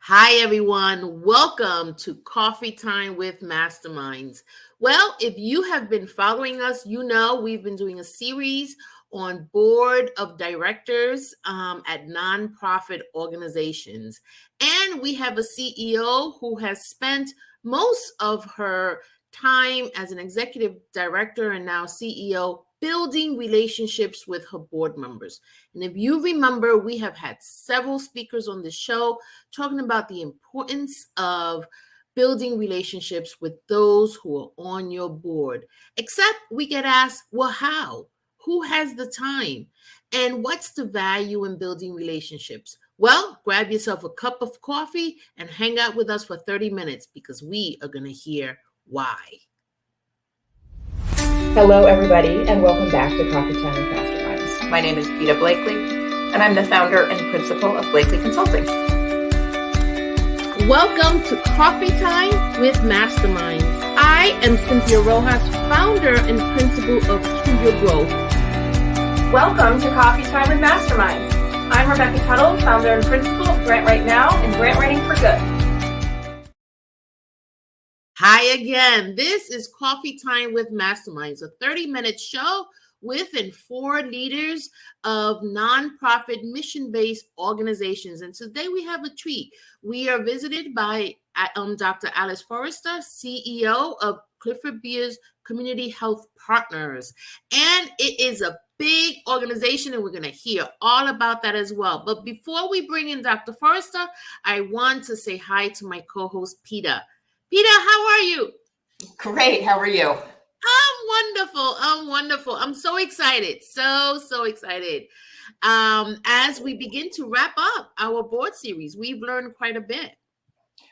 Hi, everyone. Welcome to Coffee Time with Masterminds. Well, if you have been following us, you know we've been doing a series on board of directors at nonprofit organizations. And we have a CEO who has spent most of her time as an executive director and now CEO building relationships with her board members. And if you remember, we have had several speakers on the show talking about the importance of building relationships with those who are on your board. Except we get asked, well, how? Who has the time? And what's the value in building relationships? Well, grab yourself a cup of coffee and hang out with us for 30 minutes because we are going to hear why. Hello, everybody, and welcome back to Coffee Time with Masterminds. My name is Peta Blakely, and I'm the founder and principal of Blakely Consulting. Welcome to Coffee Time with Masterminds. I am Cynthia Rojas, founder and principal of To Your Growth. Welcome to Coffee Time with Masterminds. I'm Rebecca Tuttle, founder and principal of Grant Right Now and Grant Writing for Good. Hi again. This is Coffee Time with Masterminds, a 30-minute show with and for leaders of nonprofit mission-based organizations. And today we have a treat. We are visited by Dr. Alice Forrester, CEO of Clifford Beers Community Health Partners. And it is a big organization, and we're going to hear all about that as well. But before we bring in Dr. Forrester, I want to say hi to my co-host, Peta. Peta, how are you? Great. How are you? I'm wonderful. I'm so excited. So excited. As we begin to wrap up our board series, we've learned quite a bit.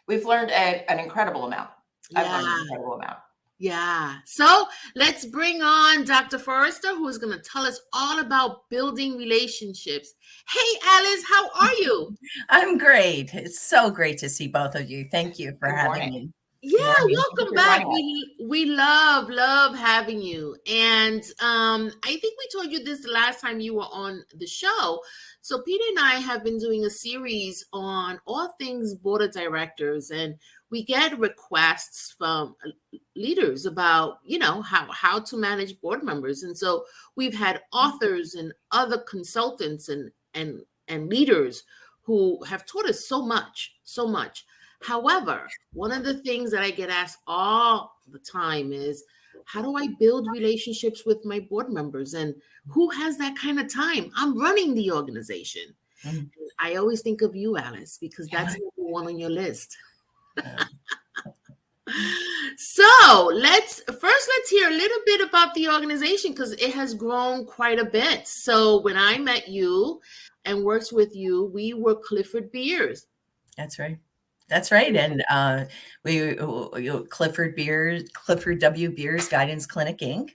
We've learned an incredible amount. I've learned an incredible amount. Yeah. So let's bring on Dr. Forrester, who is going to tell us all about building relationships. Hey, Alice, how are you? I'm great. It's so great to see both of you. Thank you for having me. Yeah, welcome back. We love having you. And I think we told you this the last time you were on the show. So Peta and I have been doing a series on all things board of directors, and we get requests from leaders about, how to manage board members. And so we've had authors and other consultants and leaders who have taught us so much. However, one of the things that I get asked all the time is, how do I build relationships with my board members? And who has that kind of time? I'm running the organization. Mm-hmm. I always think of you, Alice, because that's number one on your list. So let's hear a little bit about the organization, because it has grown quite a bit. So when I met you and worked with you, we were Clifford Beers. That's right. And Clifford W. Beers Guidance Clinic, Inc.,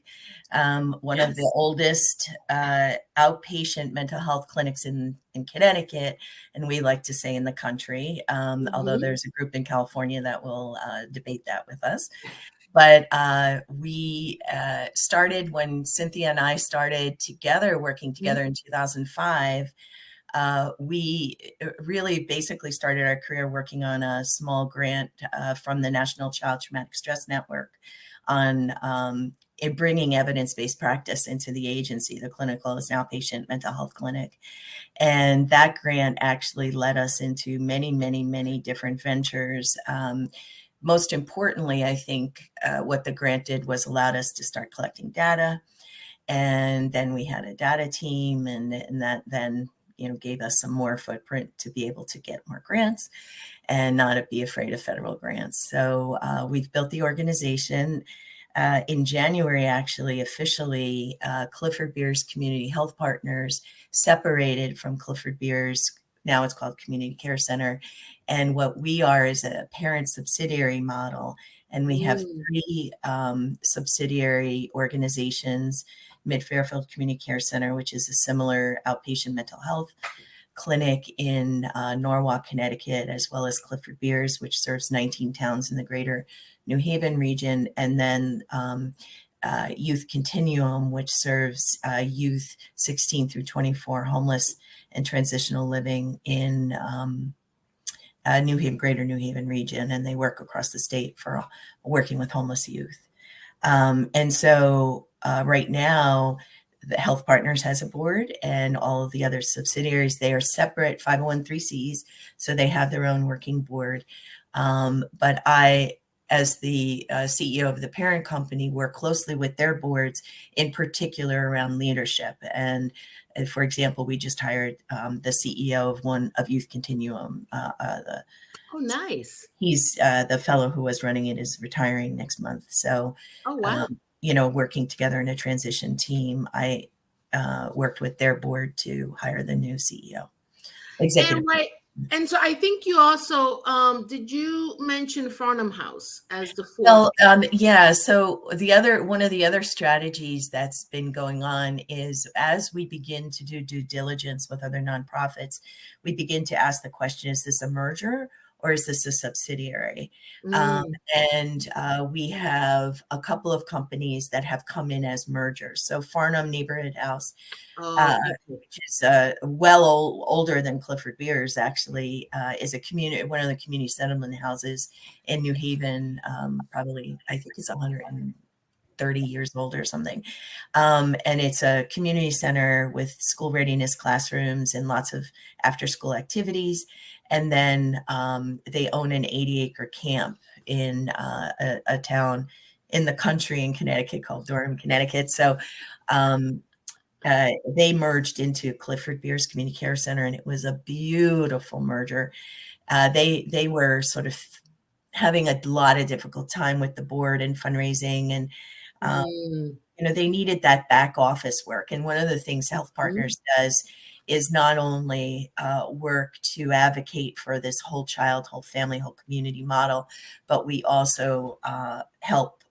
one of the oldest outpatient mental health clinics in Connecticut, and we like to say in the country, although there's a group in California that will debate that with us. But we started when Cynthia and I started together, working together in 2005. We really basically started our career working on a small grant from the National Child Traumatic Stress Network on bringing evidence-based practice into the agency, the clinical as an outpatient mental health clinic. And that grant actually led us into many different ventures. Most importantly, I think what the grant did was allowed us to start collecting data. And then we had a data team, and that then gave us some more footprint to be able to get more grants and not be afraid of federal grants. So we've built the organization. In January, actually, officially, Clifford Beers Community Health Partners separated from Clifford Beers. Now it's called Community Care Center. And what we are is a parent subsidiary model. And we have 3 subsidiary organizations: Mid-Fairfield Community Care Center, which is a similar outpatient mental health clinic in Norwalk, Connecticut, as well as Clifford Beers, which serves 19 towns in the greater New Haven region. And then Youth Continuum, which serves youth 16 through 24, homeless and transitional living in New Haven, Greater New Haven region, and they work across the state for working with homeless youth. And so right now, the Health Partners has a board, and all of the other subsidiaries, they are separate 501(c)(3)s, so they have their own working board. But I, as the CEO of the parent company, work closely with their boards, in particular around leadership. And for example, we just hired the CEO of one of Youth Continuum. Oh, nice. He's the fellow who was running it is retiring next month. So, Oh, wow. Working together in a transition team, I worked with their board to hire the new CEO. Executive. And so I think you also, did you mention Farnham House as the fourth? Well, yeah. So one of the other strategies that's been going on is, as we begin to do due diligence with other nonprofits, we begin to ask the question, is this a merger or is this a subsidiary? And we have a couple of companies that have come in as mergers. So Farnham Neighborhood House, which is older than Clifford Beers, actually, is one of the community settlement houses in New Haven. Probably, I think it's 130 years old or something. And it's a community center with school readiness classrooms and lots of after-school activities. And then they own an 80-acre camp in a town in the country in Connecticut called Durham, Connecticut. So they merged into Clifford Beers Community Care Center, and it was a beautiful merger. They were sort of having a lot of difficult time with the board and fundraising, and they needed that back office work. And one of the things Health Partners does is not only work to advocate for this whole child, whole family, whole community model, but we also help,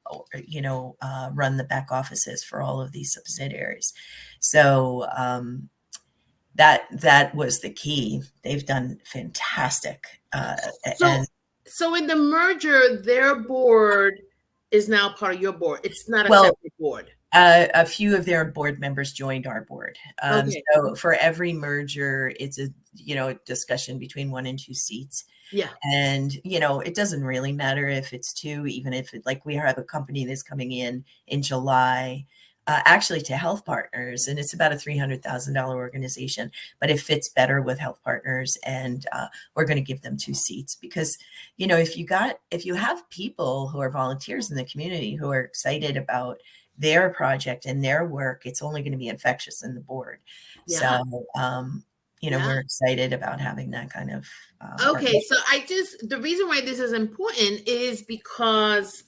run the back offices for all of these subsidiaries. So that was the key. They've done fantastic. So in the merger, their board is now part of your board. It's not a separate board. A few of their board members joined our board. Okay. So for every merger, it's a discussion between 1 and 2 seats. Yeah. And it doesn't really matter if it's 2, even if we have a company that's coming in July, actually to Health Partners, and it's about a $300,000 organization, but it fits better with Health Partners, and we're going to give them 2 seats because if you have people who are volunteers in the community who are excited about their project and their work, it's only going to be infectious in the board. Yeah. So, we're excited about having that kind of. Okay. So the reason why this is important is because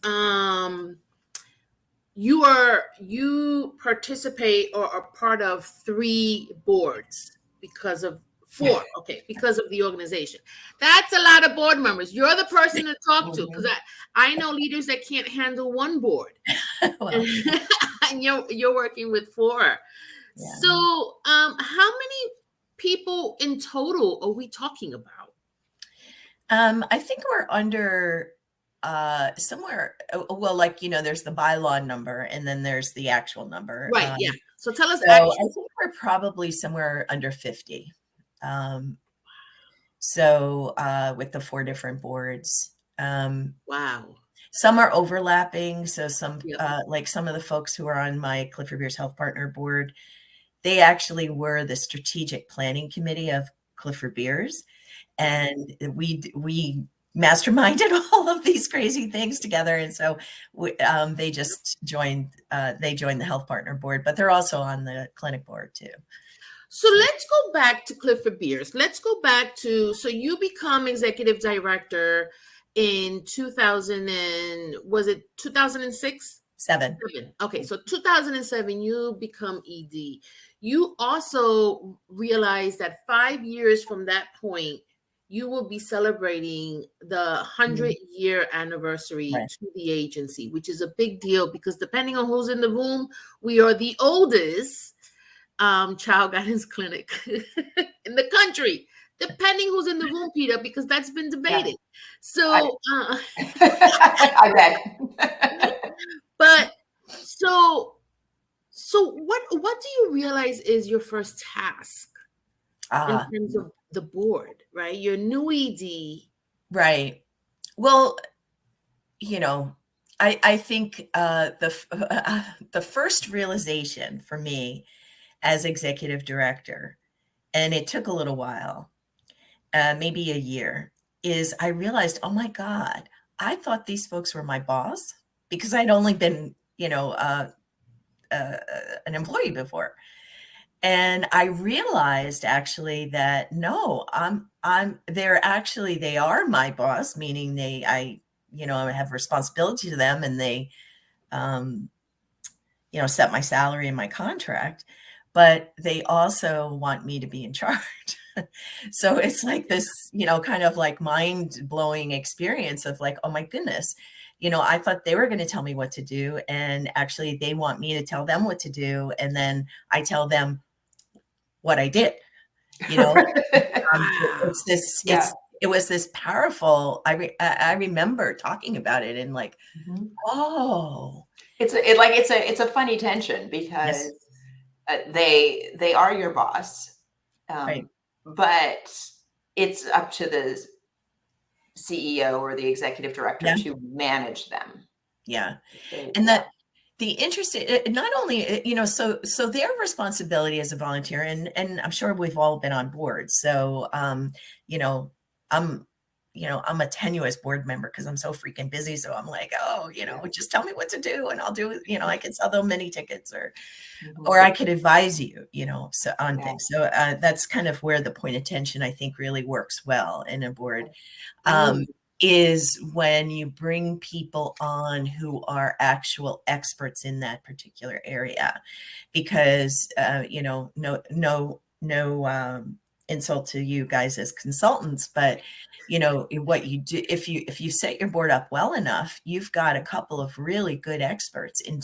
you participate or are part of 3 boards because of 4. Okay. Because of the organization. That's a lot of board members. You're the person to talk to, because I know leaders that can't handle 1 board. Well, and you're working with 4. Yeah. So how many people in total are we talking about? I think we're under somewhere, there's the bylaw number and then there's the actual number. Right. Yeah. So tell us. I think we're probably somewhere under 50. With the 4 different boards. Wow. Some are overlapping. So some, some of the folks who are on my Clifford Beers Health Partner board, they actually were the strategic planning committee of Clifford Beers. And we masterminded all of these crazy things together. And so they just joined the Health Partner board, but they're also on the clinic board too. So let's go back to Clifford Beers. Let's go back to, so you become executive director in 2006? 7. Okay, so 2007, you become ED. You also realize that 5 years from that point, you will be celebrating the 100-year anniversary to the agency, which is a big deal because depending on who's in the room, we are the oldest child guidance clinic in the country, depending who's in the room, Peter, because that's been debated. So I bet. But so what do you realize is your first task in terms of the board, right? You're new ED. Right. Well, I think the first realization for me as executive director, and it took a little while, maybe a year, is I realized, oh my God, I thought these folks were my boss because I'd only been, an employee before. And I realized actually that no, they are my boss, meaning I have responsibility to them, and they, um, set my salary and my contract, but they also want me to be in charge. So it's like this, kind of like mind blowing experience of like, oh my goodness, I thought they were going to tell me what to do. And actually they want me to tell them what to do. And then I tell them what I did, it's this, Yeah. it was this powerful, I remember talking about it and like, oh, It's a funny tension because yes, they are your boss, right. but it's up to the CEO or the executive director Yeah. to manage them. Yeah. So, And that the interesting, not only, so their responsibility as a volunteer, and I'm sure we've all been on board. So, you know, I'm, I'm a tenuous board member because I'm so freaking busy. So I'm like, oh, just tell me what to do and I'll do it. I can sell them mini tickets or I could advise you, so on things. So that's kind of where the point of tension, I think, really works well in a board. Is when you bring people on who are actual experts in that particular area, because no insult to you guys as consultants, but what you do, if you set your board up well enough, you've got a couple of really good experts in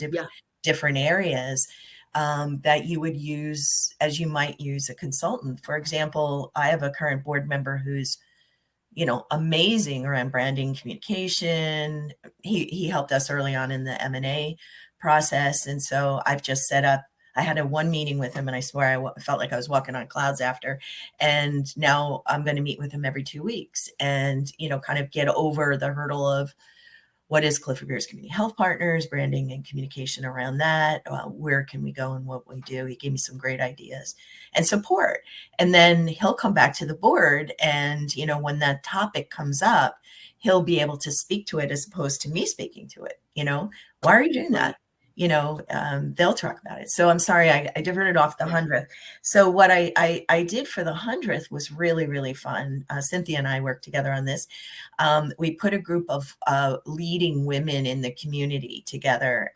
different areas that you would use as you might use a consultant. For example, I have a current board member who's amazing around branding, communication. He helped us early on in the M&A process. And so I've just set up, I had one meeting with him and I swear I felt like I was walking on clouds after. And now I'm going to meet with him every 2 weeks and, kind of get over the hurdle of what is Clifford Beers Community Health Partners, branding and communication around that. Where can we go and what we do? He gave me some great ideas and support. And then he'll come back to the board. And, when that topic comes up, he'll be able to speak to it as opposed to me speaking to it. Why are you doing that? They'll talk about it. So I'm sorry, I diverted off the 100th. So what I did for the 100th was really, really fun. Cynthia and I worked together on this. We put a group of leading women in the community together.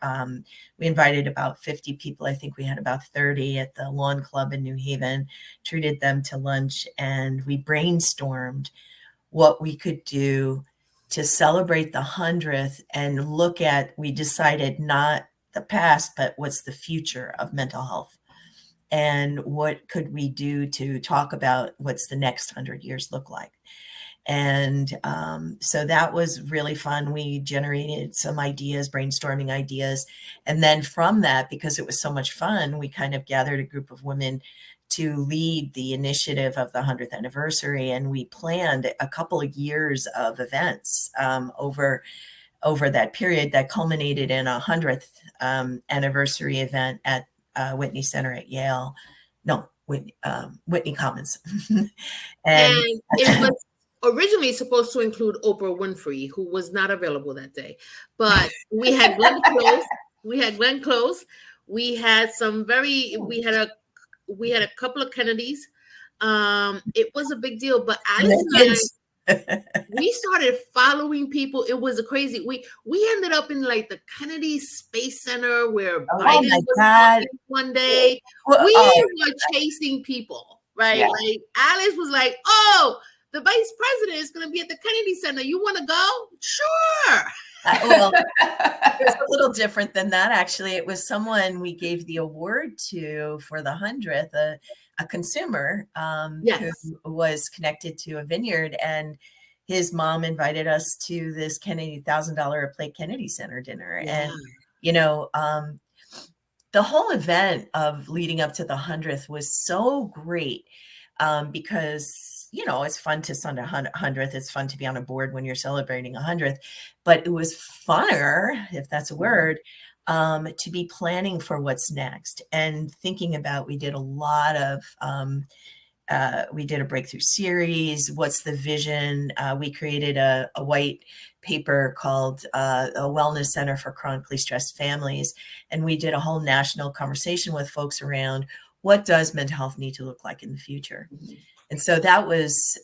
We invited about 50 people. I think we had about 30 at the Lawn Club in New Haven, treated them to lunch, and we brainstormed what we could do to celebrate the 100th and we decided not the past, but what's the future of mental health and what could we do to talk about what's the next 100 years look like. And so that was really fun. We generated some ideas, brainstorming ideas. And then from that, because it was so much fun, we kind of gathered a group of women to lead the initiative of the 100th anniversary. And we planned a couple of years of events over that period that culminated in a 100th anniversary event at Whitney Center at Yale. No, Whitney Commons. and it was originally supposed to include Oprah Winfrey, who was not available that day. But we had Glenn Close. We had Glenn Close. We had we had a couple of Kennedys. It was a big deal. But Alice and I, we started following people. It was crazy. We ended up in like the Kennedy Space Center where Biden was one day. We were chasing people, right? Yeah. Like Alice was like, "Oh, the vice president is going to be at the Kennedy Center. You want to go? Sure." Well, it was a little different than that. Actually, it was someone we gave the award to for the 100th, a consumer who was connected to a vineyard, and his mom invited us to this Kennedy $1,000 a plate Kennedy Center dinner. Yeah. And, the whole event of leading up to the 100th was so great because you know, it's fun to send 100th. It's fun to be on a board when you're celebrating 100th, but it was funner, if that's a word, to be planning for what's next and thinking about, we did a lot of, we did a breakthrough series. What's the vision? We created a white paper called a Wellness Center for Chronically Stressed Families. And we did a whole national conversation with folks around what does mental health need to look like in the future. And so that was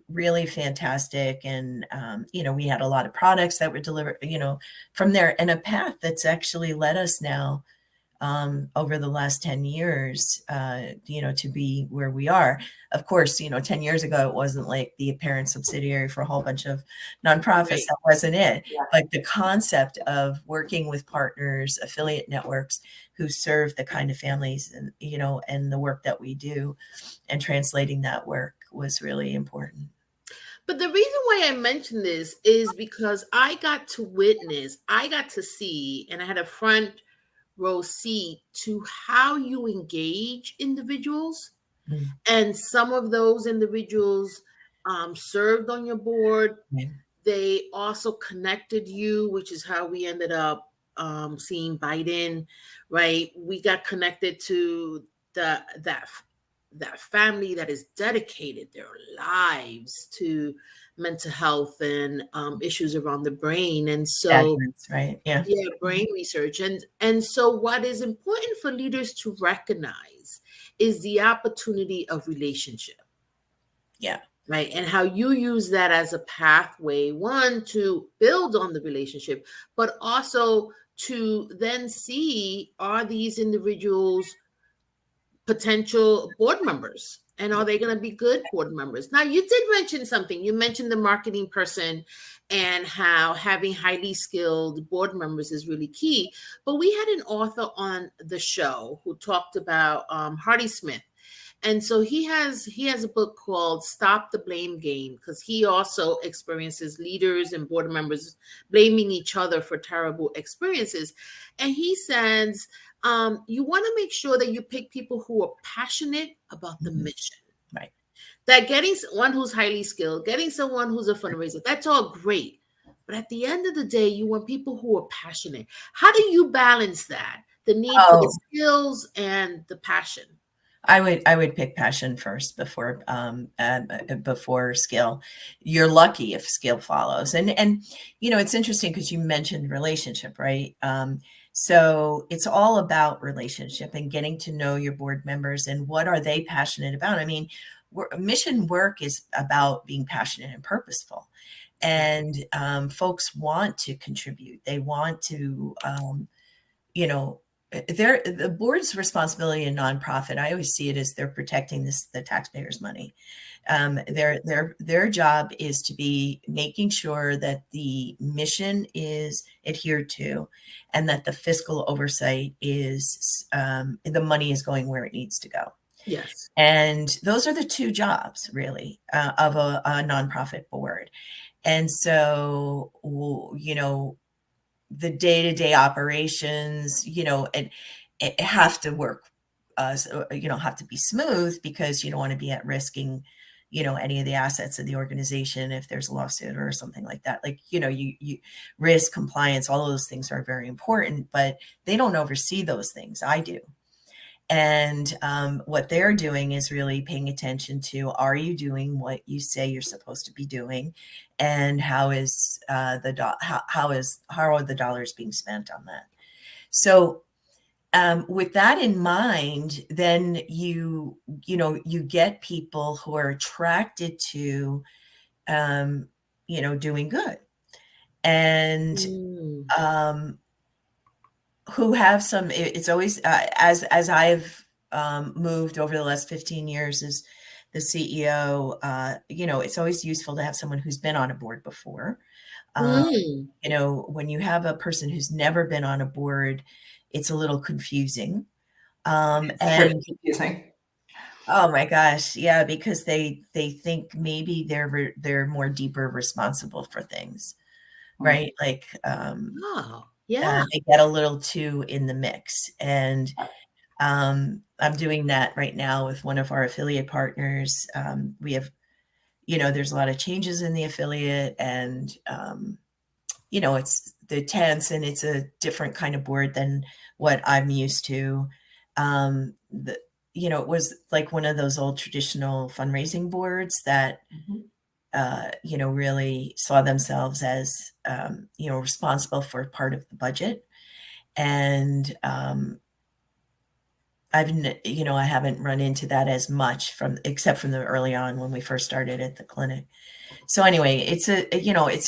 really fantastic. And, you know, we had a lot of products that were delivered, you know, from there, and a path that's actually led us now over the last 10 years, you know, to be where we are. Of course, you know, 10 years ago, it wasn't like the apparent subsidiary for a whole bunch of nonprofits. Right. That wasn't it. Yeah. But the concept of working with partners, affiliate networks who serve the kind of families and, you know, and the work that we do and translating that work was really important. But the reason why I mentioned this is because I got to see, and I had a front row seat to how you engage individuals. Mm. And some of those individuals served on your board. Mm. They also connected you, which is how we ended up seeing Biden, right? We got connected to that family that is dedicated their lives to mental health and issues around the brain. And so, right. Yeah. Brain research. And so what is important for leaders to recognize is the opportunity of relationship. Yeah. Right. And how you use that as a pathway, one, to build on the relationship, but also to then see, are these individuals potential board members? And are they going to be good board members? Now, you did mention something. You mentioned the marketing person and how having highly skilled board members is really key. But we had an author on the show who talked about Hardy Smith. And so he has a book called Stop the Blame Game, because he also experiences leaders and board members blaming each other for terrible experiences. And he says, you want to make sure that you pick people who are passionate about the mission. Right. That getting someone who's highly skilled, getting someone who's a fundraiser, that's all great. But at the end of the day, you want people who are passionate. How do you balance that? The need for the skills and the passion? I would pick passion first before skill. You're lucky if skill follows. And you know, it's interesting because you mentioned relationship, right? So it's all about relationship and getting to know your board members and what are they passionate about. I mean, mission work is about being passionate and purposeful. And folks want to contribute. They want to, you know, the board's responsibility in nonprofit, I always see it as they're protecting the taxpayers' money. Their job is to be making sure that the mission is adhered to and that the fiscal oversight is, the money is going where it needs to go. Yes. And those are the two jobs really of a nonprofit board. And so, you know, the day-to-day operations, you know, it have to work, you know, have to be smooth because you don't want to be at risking, you know, any of the assets of the organization if there's a lawsuit or something like that. Like, you know, you risk, compliance, all of those things are very important, but they don't oversee those things. I do. And what they're doing is really paying attention to, are you doing what you say you're supposed to be doing? And how are the dollars being spent on that? So with that in mind, then you get people who are attracted to, you know, doing good. And who have some, it's always, as I've moved over the last 15 years as the CEO, you know, it's always useful to have someone who's been on a board before. You know, when you have a person who's never been on a board, it's a little confusing. And confusing. Oh my gosh. Yeah. Because they think maybe they're more deeper responsible for things, right? Like, yeah, they get a little too in the mix. And I'm doing that right now with one of our affiliate partners. We have there's a lot of changes in the affiliate, and it's the tense, and it's a different kind of board than what I'm used to. It was like one of those old traditional fundraising boards that, really saw themselves as, responsible for part of the budget. And I haven't run into that as much except from the early on when we first started at the clinic. So anyway, it's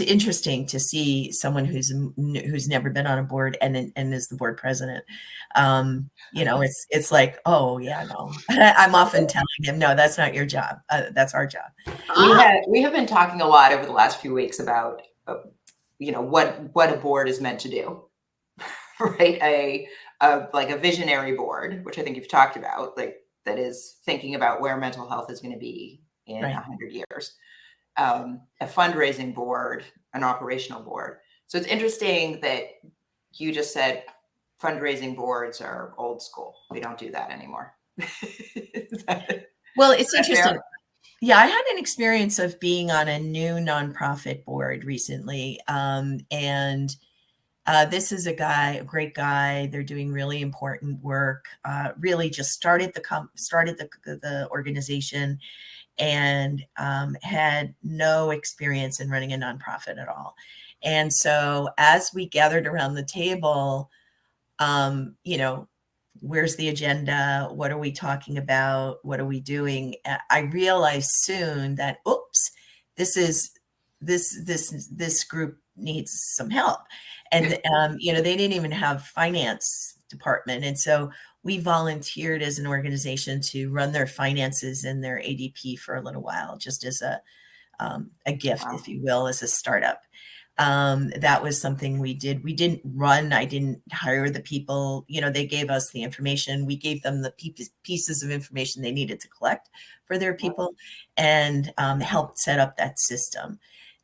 interesting to see someone who's never been on a board and is the board president. It's like, oh yeah, no. I'm often telling him, no, that's not your job. That's our job. We have been talking a lot over the last few weeks about, what a board is meant to do, right? Like a visionary board, which I think you've talked about, like that is thinking about where mental health is going to be in 100 years. A fundraising board, an operational board. So it's interesting that you just said fundraising boards are old school. We don't do that anymore. Well, it's interesting. Fair? Yeah, I had an experience of being on a new nonprofit board recently. This is a great guy. They're doing really important work. Really just started the organization, and had no experience in running a nonprofit at all. And so as we gathered around the table, where's the agenda? What are we talking about? What are we doing? I realized soon that, oops, this group needs some help. And, they didn't even have finance department. And so we volunteered as an organization to run their finances and their ADP for a little while, just as a gift, if you will, as a startup. That was something we did. We didn't run. I didn't hire the people. They gave us the information. We gave them the pieces of information they needed to collect for their people, and helped set up that system.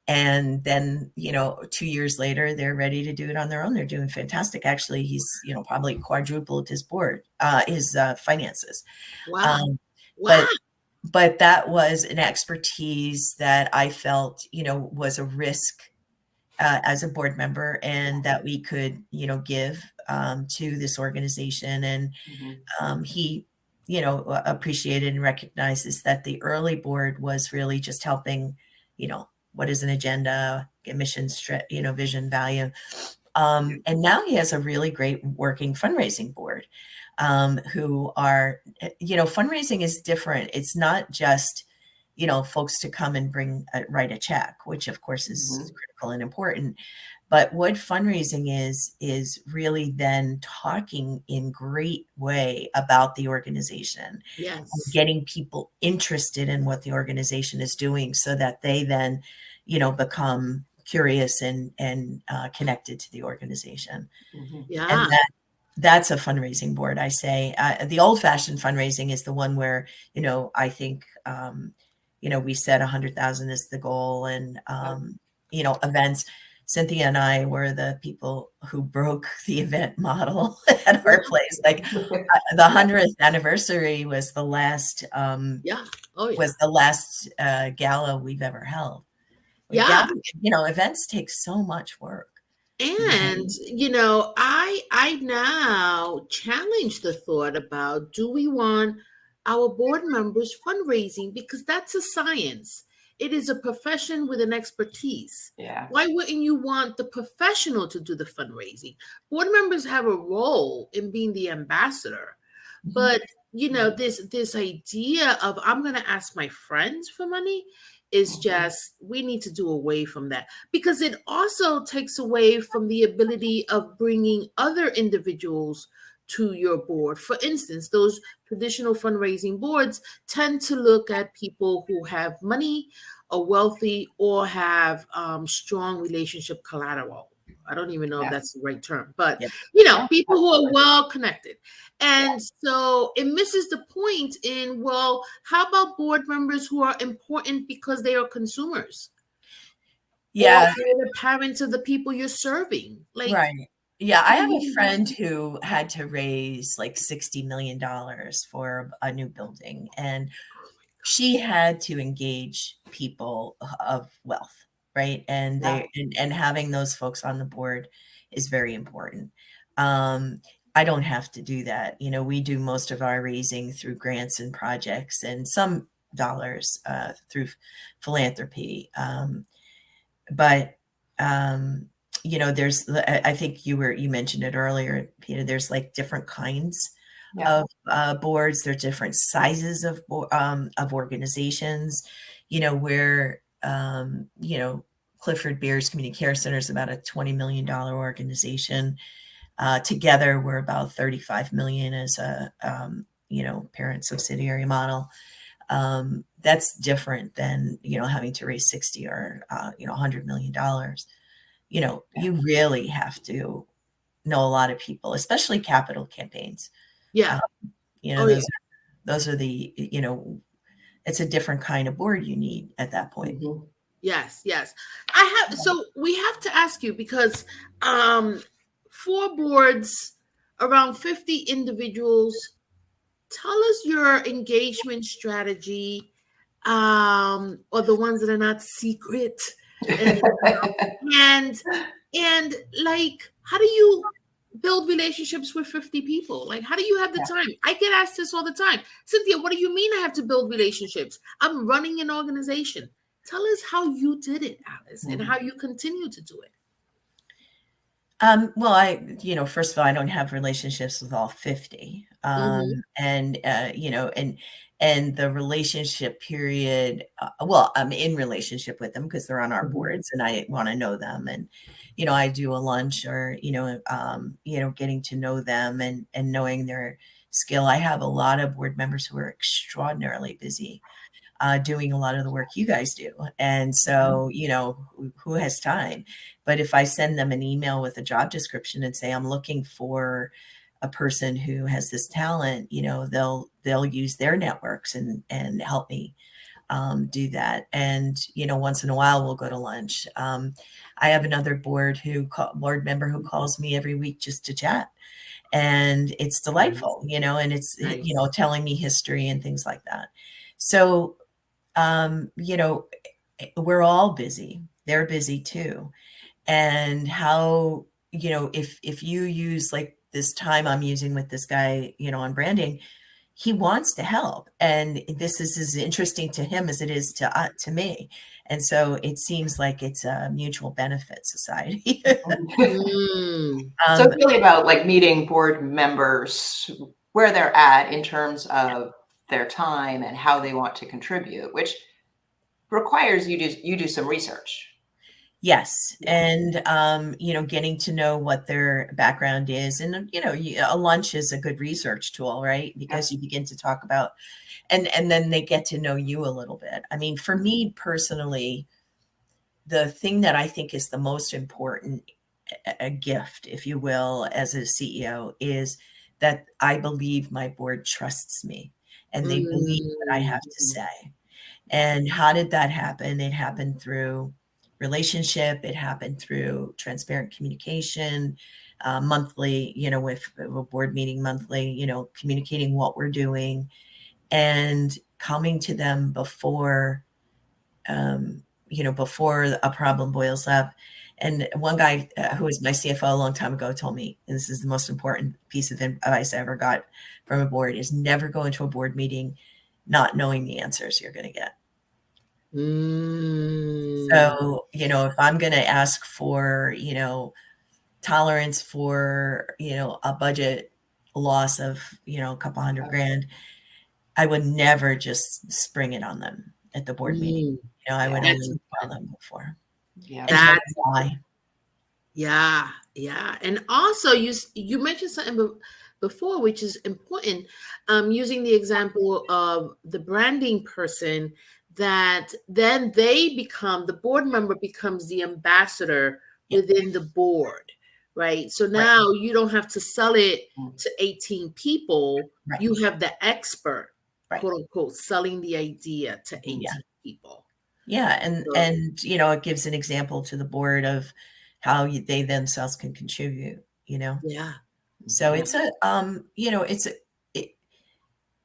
And then, 2 years later, they're ready to do it on their own. They're doing fantastic. Actually, he's, probably quadrupled his finances. Wow. But that was an expertise that I felt, was a risk as a board member, and that we could, give to this organization. And he, appreciated and recognizes that the early board was really just helping, what is an agenda, mission, vision, value. And now he has a really great working fundraising board, who are, fundraising is different. It's not just, folks to come and write a check, which of course is critical and important. But what fundraising is really then talking in great way about the organization. Yes. Getting people interested in what the organization is doing, so that they then, become curious and connected to the organization. Yeah. And that's a fundraising board, I say. The old-fashioned fundraising is the one where, I think, we set 100,000 as the goal, and, events. Cynthia and I were the people who broke the event model at our place. Like the 100th anniversary was the last, was the last gala we've ever held. Yeah. Events take so much work. And, I now challenge the thought about, do we want our board members fundraising? Because that's a science. It is a profession with an expertise. Yeah. Why wouldn't you want the professional to do the fundraising? Board members have a role in being the ambassador. But, this idea of, I'm going to ask my friends for money is just, we need to do away from that, because it also takes away from the ability of bringing other individuals to your board. For instance, those traditional fundraising boards tend to look at people who have money, are wealthy, or have strong relationship collateral. I don't even know if that's the right term, but people who are well connected. And so it misses the point in, well, how about board members who are important because they are consumers? Yeah. Or they're the parents of the people you're serving. Like, right. Yeah, I have a friend who had to raise like $60 million for a new building. And she had to engage people of wealth, right? And Yeah. and having those folks on the board is very important. I don't have to do that. You know, we do most of our raising through grants and projects and some dollars through philanthropy. But you know, I think you mentioned it earlier, Peter, there's like different kinds Yeah. of boards. There are different sizes of organizations, you know, where you know, Clifford Beers Community Care Center is about a $20 million organization. Together, we're about 35 million as a you know, parent subsidiary model. That's different than, you know, having to raise 60 or you know, $100 million. You know, you really have to know a lot of people, especially capital campaigns. Yeah. You know, Oh, yeah. those are the, you know, it's a different kind of board you need at that point. Mhm. Yes, yes. So we have to ask you because 4 boards, around 50 individuals. Tell us your engagement strategy, or the ones that are not secret, and and and like, how do you build relationships with 50 people? Like, how do you have the Yeah. time? I get asked this all the time. Cynthia, what do you mean I have to build relationships? I'm running an organization. Tell us how you did it, Alice, and how you continue to do it. Well, you know, first of all, I don't have relationships with all 50. Mhm. And, you know, and the relationship period, well, I'm in relationship with them because they're on our Mhm. boards and I want to know them. And, you know, I do a lunch or, you know, getting to know them and knowing their skill. I have a lot of board members who are extraordinarily busy. Doing a lot of the work you guys do. And so, you know, who has time? But if I send them an email with a job description and say, I'm looking for a person who has this talent, you know, they'll use their networks and help me do that. And, you know, once in a while we'll go to lunch. I have another board member who calls me every week just to chat. And it's delightful, you know, and it's, Nice. you know, telling me history and things like that. So you know, we're all busy. They're busy too. And how, you know, if you use like this time I'm using with this guy, you know, on branding, he wants to help. And this is as interesting to him as it is to me. And so it seems like it's a mutual benefit society. Mm. So um, it's really about like meeting board members where they're at in terms of their time and how they want to contribute, which requires you do some research. Yes, Yeah. and you know, getting to know what their background is, and you know, a lunch is a good research tool, right? Because you begin to talk about, and then they get to know you a little bit. I mean, for me personally, the thing that I think is the most important a gift, if you will, as a CEO, is that I believe my board trusts me, and they believe what I have to Mm. say. And how did that happen? It happened through relationship. It happened through transparent communication, monthly, you know, with a board meeting monthly, you know, communicating what we're doing and coming to them before, you know, before a problem boils up. And one guy who was my CFO a long time ago told me, and this is the most important piece of advice I ever got from a board, is never go into a board meeting not knowing the answers you're going to get. Mm. So, you know, if I'm going to ask for, you know, tolerance for, you know, a budget loss of, you know, a couple $100,000, I would never just spring it on them at the board meeting. Mm. You know, I would That's only tell important. them before Yeah. and tell them That's why. Yeah, yeah. And also you mentioned something before, which is important, using the example of the branding person, that then the board member becomes the ambassador Yeah, within the board, right? So right, now you don't have to sell it Mm. to 18 people. right, You have the expert, right. quote unquote, selling the idea to 18 Yeah. people. Yeah. So, And, you know, it gives an example to the board of how they themselves can contribute, you know? yeah. So Yeah. it's a, you know, it's a, it,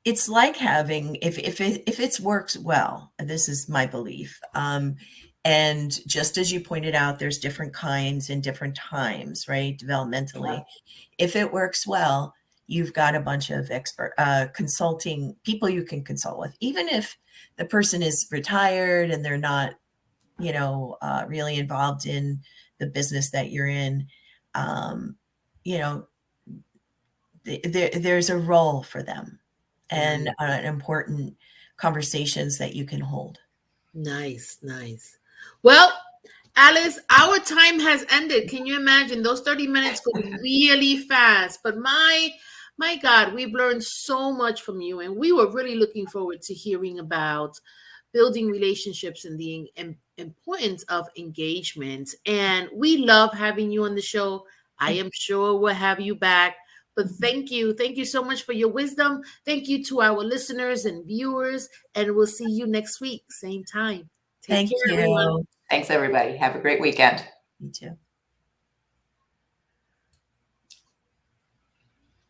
it's like having, if it works well, and this is my belief, and just as you pointed out, there's different kinds and different times, right? Developmentally, if it works well, you've got a bunch of expert consulting people you can consult with, even if the person is retired and they're not, really involved in the business that you're in. There's a role for them and important conversations that you can hold. Nice. Well, Alice, our time has ended. Can you imagine? Those 30 minutes go really fast. But my God, we've learned so much from you. And we were really looking forward to hearing about building relationships and the importance of engagement. And we love having you on the show. I am sure we'll have you back. But thank you. Thank you so much for your wisdom. Thank you to our listeners and viewers. And we'll see you next week, same time. Take care, everyone. Thanks, everybody. Have a great weekend. You too.